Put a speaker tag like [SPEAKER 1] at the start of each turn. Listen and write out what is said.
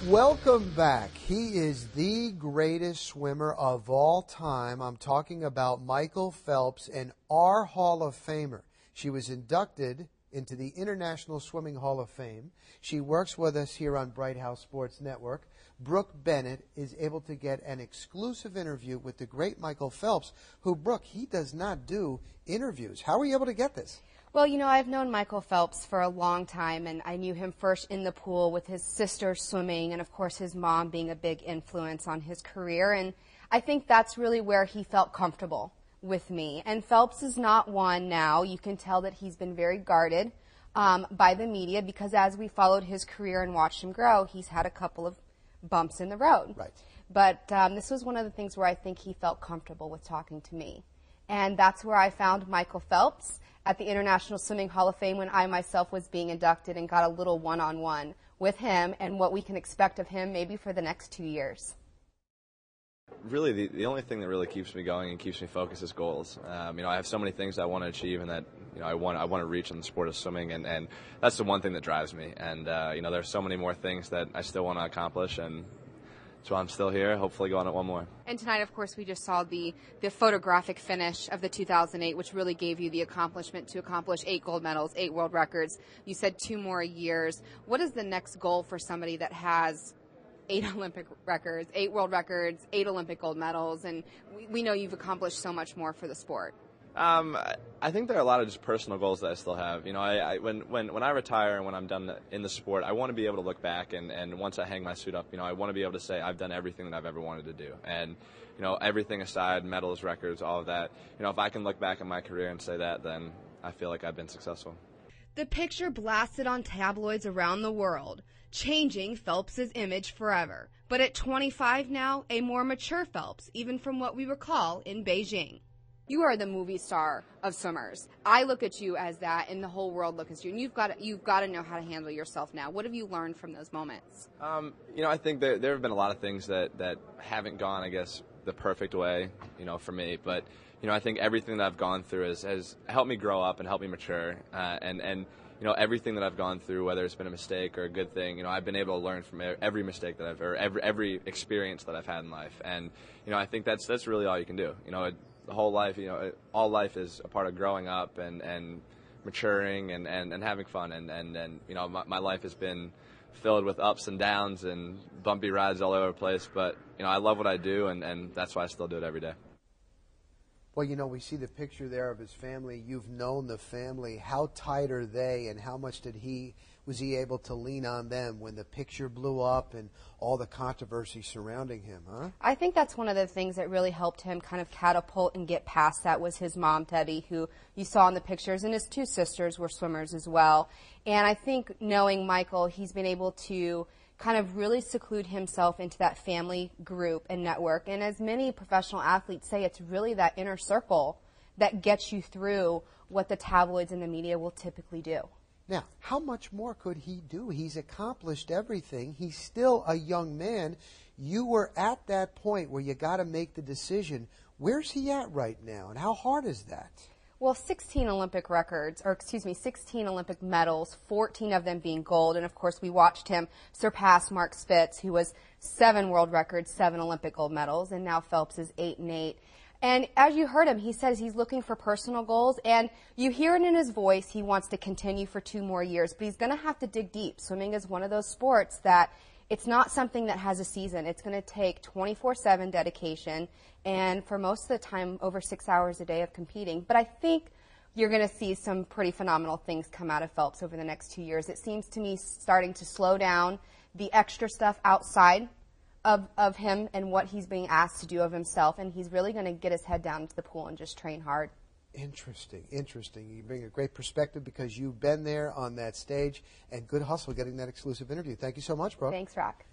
[SPEAKER 1] Welcome back. He is the greatest swimmer of all time. I'm talking about Michael Phelps, and our Hall of Famer. She was inducted into the International Swimming Hall of Fame. She works with us here on Bright House Sports Network. Brooke Bennett is able to get an exclusive interview with the great Michael Phelps, who, Brooke, he does not do interviews. How were you able to get this?
[SPEAKER 2] Well, you know, I've known Michael Phelps for a long time, and I knew him first in the pool with his sister swimming, and of course his mom being a big influence on his career, and I think that's really where he felt comfortable with me. And Phelps is not one now. You can tell that he's been very guarded by the media, because as we followed his career and watched him grow, he's had a couple of bumps in the road.
[SPEAKER 1] Right.
[SPEAKER 2] But this was one of the things where I think he felt comfortable with talking to me. And that's where I found Michael Phelps at the International Swimming Hall of Fame when I myself was being inducted, and got a little one-on-one with him and what we can expect of him maybe for the next 2 years.
[SPEAKER 3] Really, the only thing that really keeps me going and keeps me focused is goals. I have so many things I want to achieve and that I want to reach in the sport of swimming, and that's the one thing that drives me. And there's so many more things that I still want to accomplish, and so I'm still here, hopefully go on it one more.
[SPEAKER 2] And tonight, of course, we just saw the photographic finish of the 2008, which really gave you the accomplishment to accomplish 8 gold medals, 8 world records. You said 2 more years. What is the next goal for somebody that has 8 Olympic records, 8 world records, 8 Olympic gold medals, and we know you've accomplished so much more for the sport?
[SPEAKER 3] I think there are a lot of just personal goals that I still have. When I retire and when I'm done in the sport, I want to be able to look back and once I hang my suit up, I want to be able to say I've done everything that I've ever wanted to do. And everything aside, medals, records, all of that, if I can look back at my career and say that, then I feel like I've been successful.
[SPEAKER 2] The picture blasted on tabloids around the world, changing Phelps's image forever. But at 25 now, a more mature Phelps, even from what we recall in Beijing. You are the movie star of swimmers. I look at you as that, and the whole world looks at you. And you've got to know how to handle yourself now. What have you learned from those moments?
[SPEAKER 3] I think there have been a lot of things that haven't gone, I guess, the perfect way, for me. But I think everything that I've gone through has helped me grow up and helped me mature. And everything that I've gone through, whether it's been a mistake or a good thing, I've been able to learn from every mistake that every experience that I've had in life. And I think that's really all you can do. The whole life, all life is a part of growing up and maturing and having fun. And my life has been filled with ups and downs and bumpy rides all over the place. But, I love what I do, and that's why I still do it every day.
[SPEAKER 1] Well, we see the picture there of his family. You've known the family. How tight are they, and how much was he able to lean on them when the picture blew up and all the controversy surrounding him, huh?
[SPEAKER 2] I think that's one of the things that really helped him kind of catapult and get past that was his mom, Debbie, who you saw in the pictures, and his 2 sisters were swimmers as well. And I think knowing Michael, he's been able to kind of really seclude himself into that family group and network. And as many professional athletes say, it's really that inner circle that gets you through what the tabloids and the media will typically do.
[SPEAKER 1] Now, how much more could he do? He's accomplished everything. He's still a young man. You were at that point where you got to make the decision. Where's he at right now, and how hard is that?
[SPEAKER 2] Well, 16 Olympic medals, 14 of them being gold. And, of course, we watched him surpass Mark Spitz, who was 7 world records, 7 Olympic gold medals, and now Phelps is 8 and 8. And as you heard him, he says he's looking for personal goals, and you hear it in his voice. He wants to continue for 2 more years, but he's going to have to dig deep. Swimming is one of those sports that it's not something that has a season. It's going to take 24/7 dedication, and for most of the time, over 6 hours a day of competing. But I think you're going to see some pretty phenomenal things come out of Phelps over the next 2 years. It seems to me starting to slow down the extra stuff outside of him and what he's being asked to do of himself, and he's really going to get his head down into the pool and just train hard.
[SPEAKER 1] Interesting. You bring a great perspective because you've been there on that stage, and good hustle getting that exclusive interview. Thank you so much, Brooke.
[SPEAKER 2] Thanks, Rock.